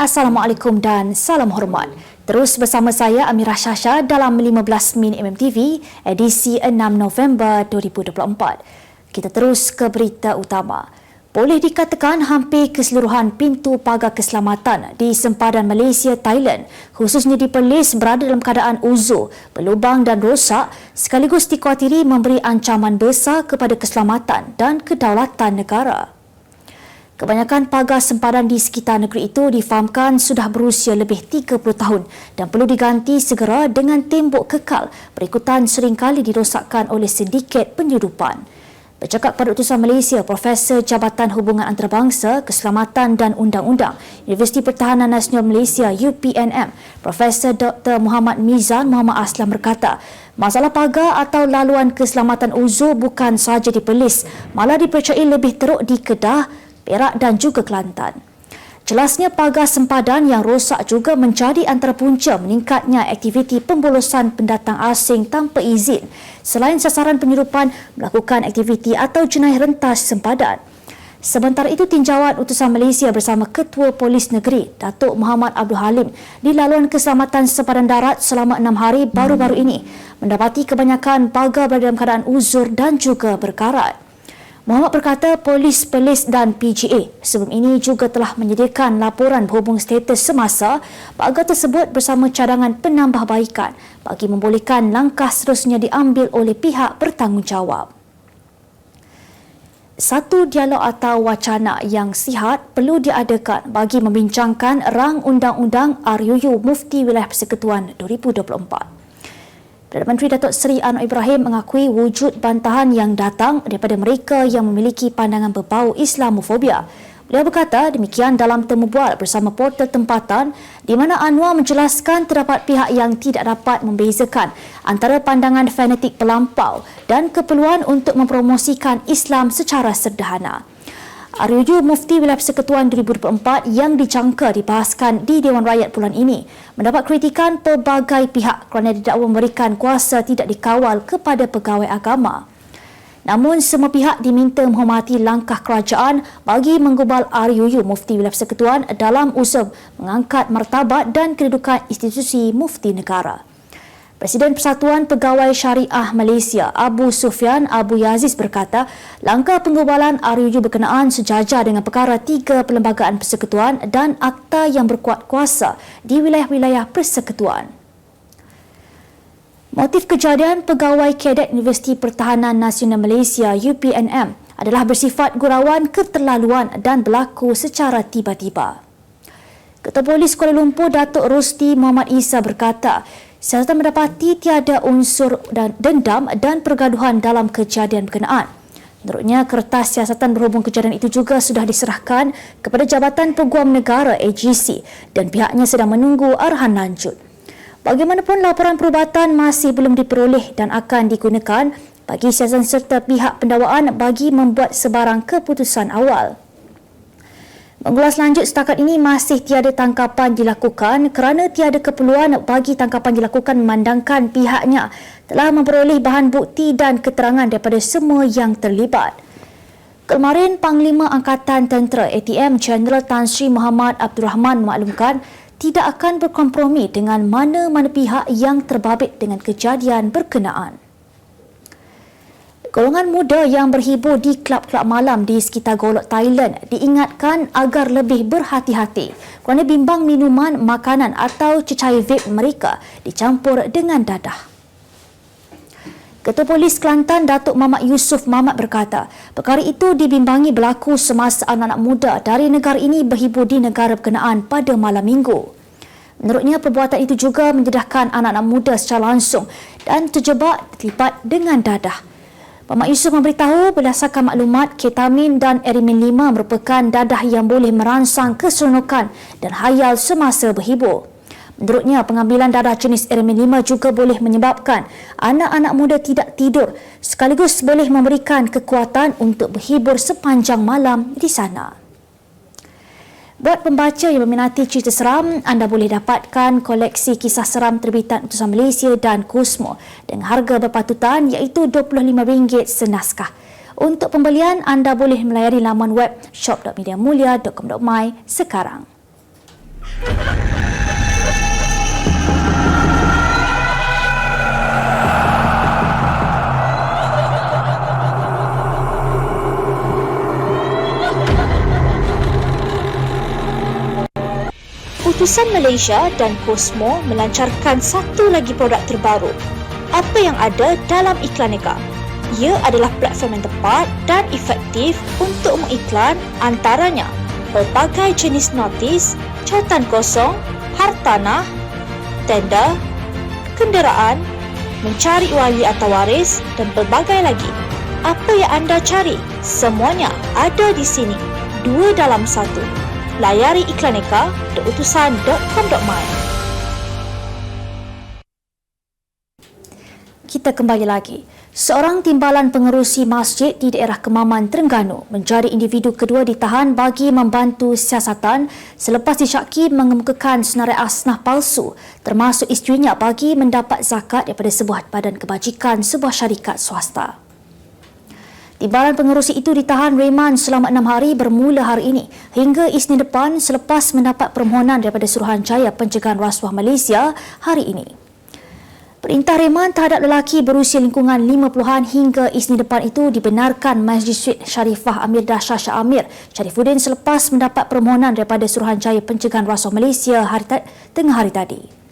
Assalamualaikum dan salam hormat. Terus bersama saya Amirah Syasha dalam 15 Min MMTV edisi 6 November 2024. Kita terus ke berita utama. Boleh dikatakan hampir keseluruhan pintu pagar keselamatan di sempadan Malaysia, Thailand, khususnya di Perlis, berada dalam keadaan uzur, berlubang dan rosak, sekaligus dikuatiri memberi ancaman besar kepada keselamatan dan kedaulatan negara. Kebanyakan pagar sempadan di sekitar negeri itu difahamkan sudah berusia lebih 30 tahun dan perlu diganti segera dengan tembok kekal berikutan seringkali dirosakkan oleh sindiket penyeludupan. Bercakap pada utusan Malaysia, Profesor Jabatan Hubungan Antarabangsa, Keselamatan dan Undang-Undang, Universiti Pertahanan Nasional Malaysia UPNM, Profesor Dr. Muhammad Mizan Muhammad Aslam berkata, masalah pagar atau laluan keselamatan uzur bukan sahaja di Perlis, malah dipercayai lebih teruk di Kedah, Perak dan juga Kelantan. Jelasnya pagar sempadan yang rosak juga menjadi antara punca meningkatnya aktiviti pembolosan pendatang asing tanpa izin selain sasaran penyeludupan melakukan aktiviti atau jenayah rentas sempadan. Sementara itu, tinjauan utusan Malaysia bersama Ketua Polis Negeri Datuk Muhammad Abdul Halim di laluan keselamatan sempadan darat selama 6 hari baru-baru ini mendapati kebanyakan pagar berada dalam keadaan uzur dan juga berkarat. Muhammad berkata Polis Perlis dan PGA sebelum ini juga telah menyediakan laporan berhubung status semasa pagar tersebut bersama cadangan penambahbaikan bagi membolehkan langkah seterusnya diambil oleh pihak bertanggungjawab. Satu dialog atau wacana yang sihat perlu diadakan bagi membincangkan rang undang-undang RUU Mufti Wilayah Persekutuan 2024. Perdana Menteri Datuk Seri Anwar Ibrahim mengakui wujud bantahan yang datang daripada mereka yang memiliki pandangan berbau Islamofobia. Beliau berkata demikian dalam temu bual bersama portal tempatan di mana Anwar menjelaskan terdapat pihak yang tidak dapat membezakan antara pandangan fanatik pelampau dan keperluan untuk mempromosikan Islam secara sederhana. RUU Mufti Wilayah Persekutuan 2024 yang dijangka dibahaskan di Dewan Rakyat bulan ini mendapat kritikan pelbagai pihak kerana didakwa memberikan kuasa tidak dikawal kepada pegawai agama. Namun, semua pihak diminta menghormati langkah kerajaan bagi menggubal RUU Mufti Wilayah Persekutuan dalam usaha mengangkat martabat dan kedudukan institusi mufti negara. Presiden Persatuan Pegawai Syariah Malaysia, Abu Sufyan Abu Yaziz berkata, langkah penggubalan RUU berkenaan sejajar dengan perkara 3 Perlembagaan Persekutuan dan akta yang berkuat kuasa di wilayah-wilayah persekutuan. Motif kejadian pegawai Kadet Universiti Pertahanan Nasional Malaysia UPNM adalah bersifat gurauan keterlaluan dan berlaku secara tiba-tiba. Ketua Polis Kuala Lumpur Datuk Rusdi Muhammad Isa berkata, siasatan mendapati tiada unsur dan dendam dan pergaduhan dalam kejadian berkenaan. Menurutnya, kertas siasatan berhubung kejadian itu juga sudah diserahkan kepada Jabatan Peguam Negara AGC dan pihaknya sedang menunggu arahan lanjut. Bagaimanapun, laporan perubatan masih belum diperoleh dan akan digunakan bagi siasatan serta pihak pendakwaan bagi membuat sebarang keputusan awal. Mengulas lanjut, setakat ini masih tiada tangkapan dilakukan kerana tiada keperluan bagi tangkapan dilakukan memandangkan pihaknya telah memperoleh bahan bukti dan keterangan daripada semua yang terlibat. Kemarin, Panglima Angkatan Tentera ATM Jeneral Tan Sri Muhammad Abdul Rahman memaklumkan tidak akan berkompromi dengan mana-mana pihak yang terbabit dengan kejadian berkenaan. Golongan muda yang berhibur di kelab-kelab malam di sekitar Golok, Thailand diingatkan agar lebih berhati-hati kerana bimbang minuman, makanan atau cecair vape mereka dicampur dengan dadah. Ketua Polis Kelantan Datuk Muhammad Yusof Mamat berkata, perkara itu dibimbangi berlaku semasa anak-anak muda dari negara ini berhibur di negara berkenaan pada malam minggu. Menurutnya, perbuatan itu juga mendedahkan anak-anak muda secara langsung dan terjebak terlibat dengan dadah. Muhammad Yusof memberitahu berdasarkan maklumat, ketamin dan erimin 5 merupakan dadah yang boleh merangsang keseronokan dan hayal semasa berhibur. Menurutnya, pengambilan dadah jenis erimin 5 juga boleh menyebabkan anak-anak muda tidak tidur sekaligus boleh memberikan kekuatan untuk berhibur sepanjang malam di sana. Buat pembaca yang meminati cerita seram, anda boleh dapatkan koleksi kisah seram terbitan Utusan Malaysia dan Kusmo dengan harga berpatutan iaitu RM25 senaskah. Untuk pembelian, anda boleh melayari laman web shop.mediamulia.com.my sekarang. Utusan Malaysia dan Cosmo melancarkan satu lagi produk terbaru. Apa yang ada dalam Iklaneka? Ia adalah platform yang tepat dan efektif untuk mengiklan antaranya pelbagai jenis notis, cautan kosong, hartanah, tender, kenderaan, mencari wali atau waris dan pelbagai lagi. Apa yang anda cari? Semuanya ada di sini. 2 dalam 1. Layari iklaneka.utusan.com.my. Kita kembali lagi. Seorang timbalan pengerusi masjid di daerah Kemaman, Terengganu menjadi individu kedua ditahan bagi membantu siasatan selepas disyaki mengemukakan senarai asnah palsu termasuk isterinya bagi mendapat zakat daripada sebuah badan kebajikan sebuah syarikat swasta. Timbalan pengerusi itu ditahan reman selama 6 hari bermula hari ini hingga Isnin depan selepas mendapat permohonan daripada Suruhanjaya Pencegahan Rasuah Malaysia hari ini. Perintah reman terhadap lelaki berusia lingkungan 50-an hingga Isnin depan itu dibenarkan Masjid Syarifah Amir Dahsyah Shah Amir Syarifuddin selepas mendapat permohonan daripada Suruhanjaya Pencegahan Rasuah Malaysia tengah hari tadi.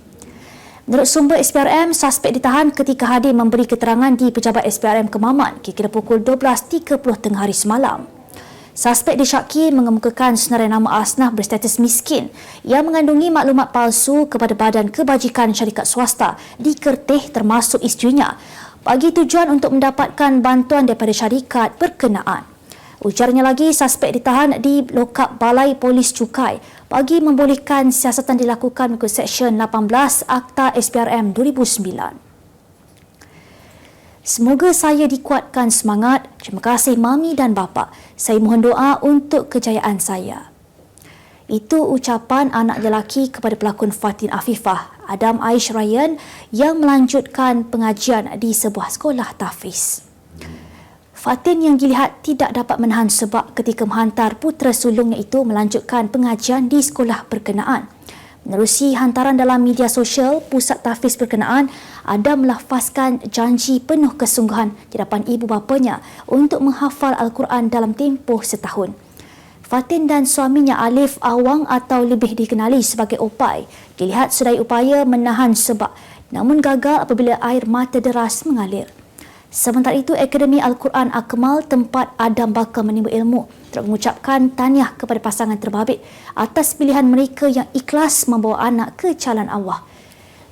Menurut sumber SPRM, suspek ditahan ketika hadir memberi keterangan di Pejabat SPRM Kemaman kira-kira pukul 12.30 tengah hari semalam. Suspek disyaki mengemukakan senarai nama asnah berstatus miskin yang mengandungi maklumat palsu kepada badan kebajikan syarikat swasta di Kerteh termasuk isterinya bagi tujuan untuk mendapatkan bantuan daripada syarikat berkenaan. Ujarnya lagi, suspek ditahan di lokap Balai Polis Cukai bagi membolehkan siasatan dilakukan mengikut Seksyen 18 Akta SPRM 2009. Semoga saya dikuatkan semangat. Terima kasih Mami dan Bapa. Saya mohon doa untuk kejayaan saya. Itu ucapan anak lelaki kepada pelakon Fatin Afifah, Adam Aish Ryan yang melanjutkan pengajian di sebuah sekolah tahfiz. Fatin yang dilihat tidak dapat menahan sebab ketika menghantar putera sulungnya itu melanjutkan pengajian di sekolah berkenaan. Menerusi hantaran dalam media sosial, pusat tahfiz berkenaan ada melafazkan janji penuh kesungguhan di hadapan ibu bapanya untuk menghafal Al-Quran dalam tempoh setahun. Fatin dan suaminya Alif Awang atau lebih dikenali sebagai Opai dilihat sedaya upaya menahan sebab namun gagal apabila air mata deras mengalir. Sementara itu, Akademi Al-Quran Akmal tempat Adam bakal menimba ilmu telah mengucapkan tahniah kepada pasangan terbabit atas pilihan mereka yang ikhlas membawa anak ke jalan Allah.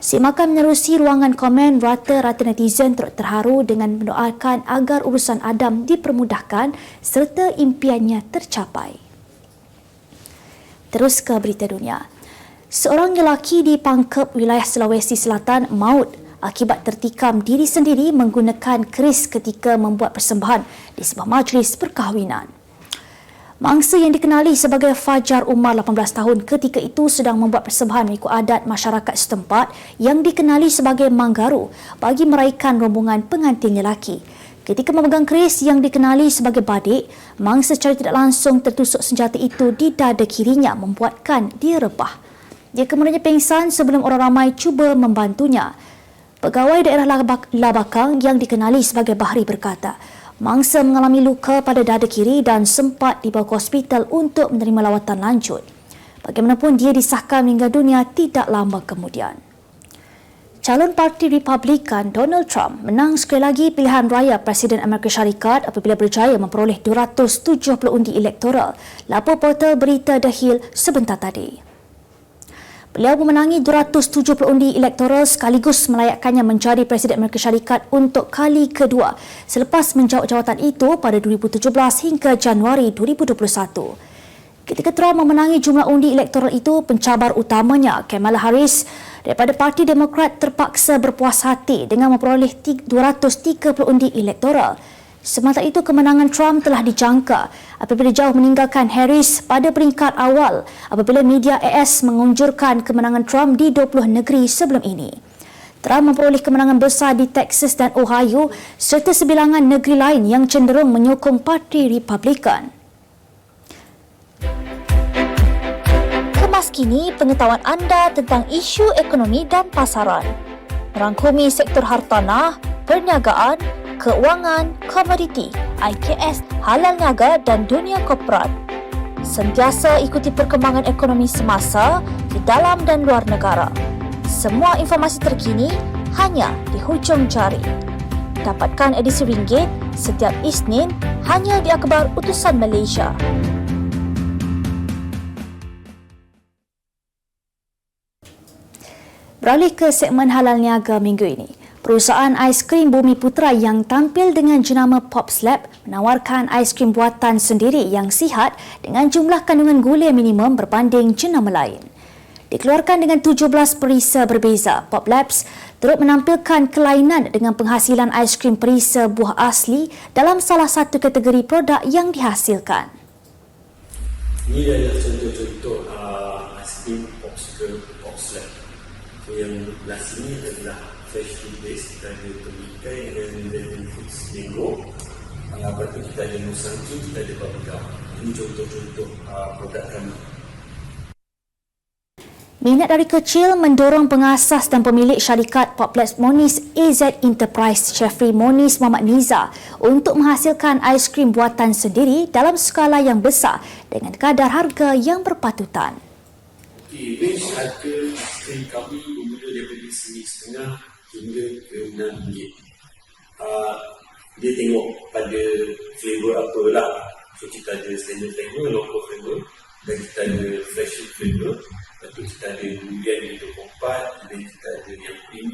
Simakan menerusi ruangan komen, rata-rata netizen turut terharu dengan mendoakan agar urusan Adam dipermudahkan serta impiannya tercapai. Terus ke berita dunia. Seorang lelaki di Pangkep, wilayah Sulawesi Selatan maut akibat tertikam diri sendiri menggunakan keris ketika membuat persembahan di sebuah majlis perkahwinan. Mangsa yang dikenali sebagai Fajar Umar 18 tahun ketika itu sedang membuat persembahan mengikut adat masyarakat setempat yang dikenali sebagai Manggaru bagi meraihkan rombongan pengantin lelaki. Ketika memegang keris yang dikenali sebagai badik, mangsa secara tidak langsung tertusuk senjata itu di dada kirinya membuatkan dia rebah. Dia kemudiannya pingsan sebelum orang ramai cuba membantunya. Pegawai daerah Labakang yang dikenali sebagai Bahri berkata, mangsa mengalami luka pada dada kiri dan sempat dibawa ke hospital untuk menerima lawatan lanjut. Bagaimanapun, dia disahkan meninggal dunia tidak lama kemudian. Calon Parti Republikan Donald Trump menang sekali lagi pilihan raya Presiden Amerika Syarikat apabila berjaya memperoleh 270 undi elektoral, lapor portal berita The Hill sebentar tadi. Beliau memenangi 270 undi elektoral sekaligus melayakkannya menjadi Presiden Amerika Syarikat untuk kali kedua selepas menjawat jawatan itu pada 2017 hingga Januari 2021. Ketika Trump memenangi jumlah undi elektoral itu, pencabar utamanya Kamala Harris daripada Parti Demokrat terpaksa berpuas hati dengan memperoleh 230 undi elektoral. Sementara itu, kemenangan Trump telah dijangka apabila jauh meninggalkan Harris pada peringkat awal apabila media AS mengunjurkan kemenangan Trump di 20 negeri sebelum ini. Trump memperoleh kemenangan besar di Texas dan Ohio serta sebilangan negeri lain yang cenderung menyokong Parti Republikan. Kupas kini pengetahuan anda tentang isu ekonomi dan pasaran. Merangkumi sektor hartanah, perniagaan, keuangan, komoditi, IKS, halal niaga dan dunia korporat. Sentiasa ikuti perkembangan ekonomi semasa di dalam dan luar negara. Semua informasi terkini hanya di hujung jari. Dapatkan edisi ringgit setiap Isnin hanya di Akhbar Utusan Malaysia. Beralih ke segmen halal niaga minggu ini. Perusahaan aiskrim Bumi Putra yang tampil dengan jenama Pops Lab menawarkan aiskrim buatan sendiri yang sihat dengan jumlah kandungan gula minimum berbanding jenama lain. Dikeluarkan dengan 17 perisa berbeza, Pop Labs turut menampilkan kelainan dengan penghasilan aiskrim perisa buah asli dalam salah satu kategori produk yang dihasilkan. Ini adalah contoh-contoh aiskrim Pops ke Pops Lab. So, yang belah sini adalah fresh food base, kita ada pemikai dan foods mango. Lepas tu kita ada musangki, kita ada bubblegum. Ini contoh-contoh produk kami. Minat dari kecil mendorong pengasas dan pemilik syarikat Pop Labs Moniz AZ Enterprise, Jeffrey Moniz Muhammad Niza, untuk menghasilkan aiskrim buatan sendiri dalam skala yang besar dengan kadar harga yang berpatutan. Range harga aiskrim kami bermula daripada RM1.5 hingga ke RM6. Dia tengok pada flavor apa lah. So kita ada standard flavor, local flavor, dan kita ada fresh flavor. Lepas tu kita ada durian yang 24, dan kita ada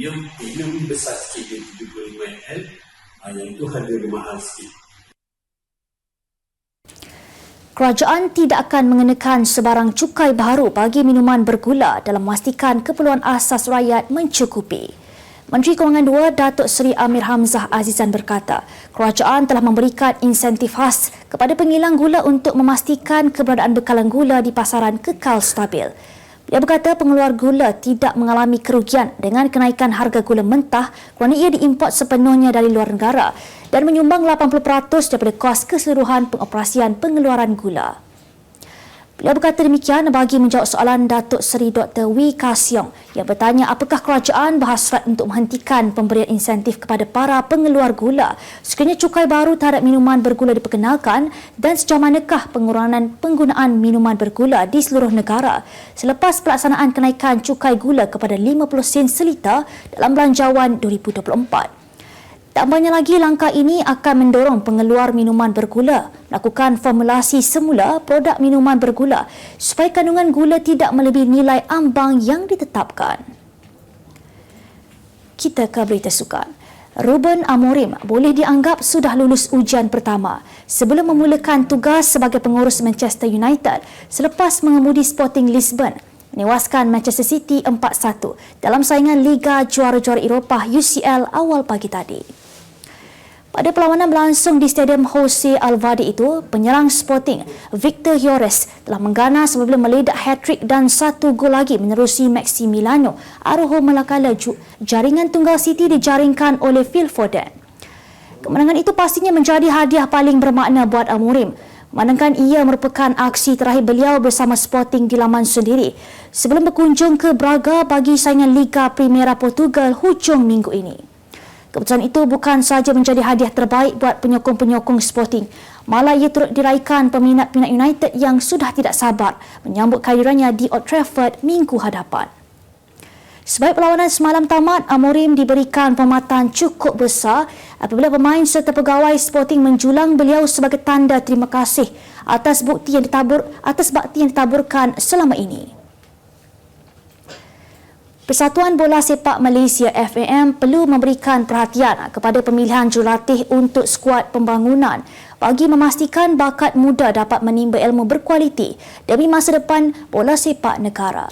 yang premium besar sikit dia 35 ml. Yang itu harga dia mahal sikit. Kerajaan tidak akan mengenakan sebarang cukai baru bagi minuman bergula dalam memastikan keperluan asas rakyat mencukupi. Menteri Kewangan II, Datuk Seri Amir Hamzah Azizan berkata, kerajaan telah memberikan insentif khas kepada pengilang gula untuk memastikan keberadaan bekalan gula di pasaran kekal stabil. Dia berkata pengeluar gula tidak mengalami kerugian dengan kenaikan harga gula mentah kerana ia diimport sepenuhnya dari luar negara dan menyumbang 80% daripada kos keseluruhan pengoperasian pengeluaran gula. Beliau berkata demikian bagi menjawab soalan Datuk Seri Dr. Wee Ka Siong yang bertanya apakah kerajaan berhasrat untuk menghentikan pemberian insentif kepada para pengeluar gula sekiranya cukai baru terhadap minuman bergula diperkenalkan dan sejauh manakah pengurangan penggunaan minuman bergula di seluruh negara selepas pelaksanaan kenaikan cukai gula kepada 50 sen seliter dalam Belanjawan 2024. Tambahnya lagi, langkah ini akan mendorong pengeluar minuman bergula melakukan formulasi semula produk minuman bergula supaya kandungan gula tidak melebihi nilai ambang yang ditetapkan. Kita ke berita sukan. Ruben Amorim boleh dianggap sudah lulus ujian pertama sebelum memulakan tugas sebagai pengurus Manchester United selepas mengemudi Sporting Lisbon menewaskan Manchester City 4-1 dalam saingan Liga Juara-Juara Eropah UCL awal pagi tadi. Pada perlawanan berlangsung di Stadium Jose Alvalade itu, penyerang Sporting Victor Lloris telah mengganas apabila meledak hat-trick dan satu gol lagi menerusi Maximiliano Araujo manakala jaringan tunggal City dijaringkan oleh Phil Foden. Kemenangan itu pastinya menjadi hadiah paling bermakna buat Amorim, manakala ia merupakan aksi terakhir beliau bersama Sporting di laman sendiri sebelum berkunjung ke Braga bagi saingan Liga Primera Portugal hujung minggu ini. Keputusan itu bukan sahaja menjadi hadiah terbaik buat penyokong-penyokong Sporting, malah ia turut diraikan peminat-peminat United yang sudah tidak sabar menyambut kehadirannya di Old Trafford minggu hadapan. Sebaik perlawanan semalam tamat, Amorim diberikan penghormatan cukup besar apabila pemain serta pegawai Sporting menjulang beliau sebagai tanda terima kasih atas bakti yang ditaburkan selama ini. Persatuan Bola Sepak Malaysia FAM perlu memberikan perhatian kepada pemilihan jurulatih untuk skuad pembangunan bagi memastikan bakat muda dapat menimba ilmu berkualiti demi masa depan bola sepak negara.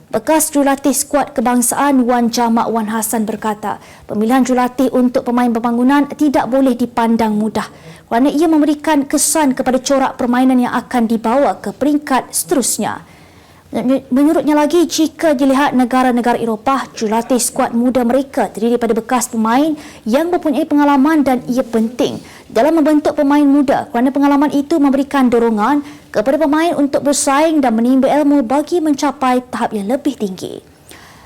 Bekas jurulatih skuad kebangsaan Wan Jamak Wan Hassan berkata, pemilihan jurulatih untuk pemain pembangunan tidak boleh dipandang mudah kerana ia memberikan kesan kepada corak permainan yang akan dibawa ke peringkat seterusnya. Menurutnya lagi, jika dilihat negara-negara Eropah, jurulatih skuad muda mereka terdiri daripada bekas pemain yang mempunyai pengalaman dan ia penting dalam membentuk pemain muda kerana pengalaman itu memberikan dorongan kepada pemain untuk bersaing dan menimba ilmu bagi mencapai tahap yang lebih tinggi.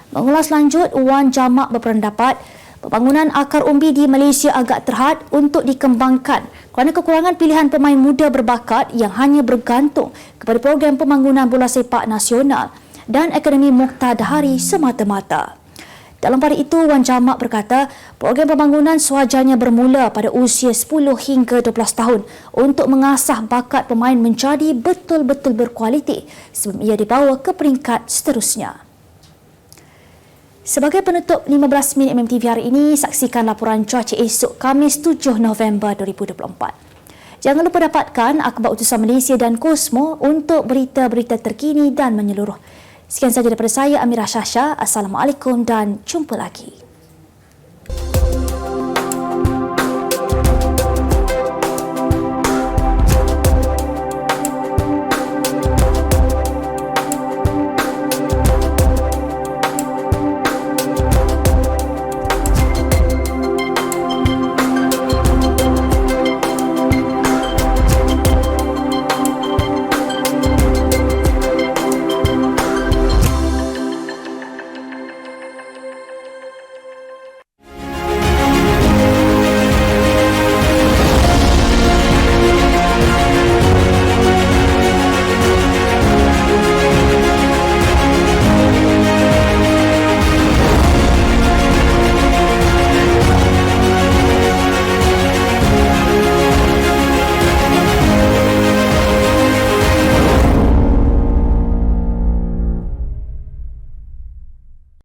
Mengulas lanjut, Wan Jamak berpendapat pembangunan akar umbi di Malaysia agak terhad untuk dikembangkan kerana kekurangan pilihan pemain muda berbakat yang hanya bergantung kepada program pembangunan bola sepak nasional dan Akademi Mokhtar Dahari semata-mata. Dalam pada itu, Wan Jamak berkata program pembangunan sewajarnya bermula pada usia 10 hingga 12 tahun untuk mengasah bakat pemain menjadi betul-betul berkualiti sebelum ia dibawa ke peringkat seterusnya. Sebagai penutup 15 Minit MMTV hari ini, saksikan laporan cuaca esok Khamis 7 November 2024. Jangan lupa dapatkan akhbar utusan Malaysia dan Kosmo untuk berita-berita terkini dan menyeluruh. Sekian sahaja daripada saya, Amirah Syasha. Assalamualaikum dan jumpa lagi.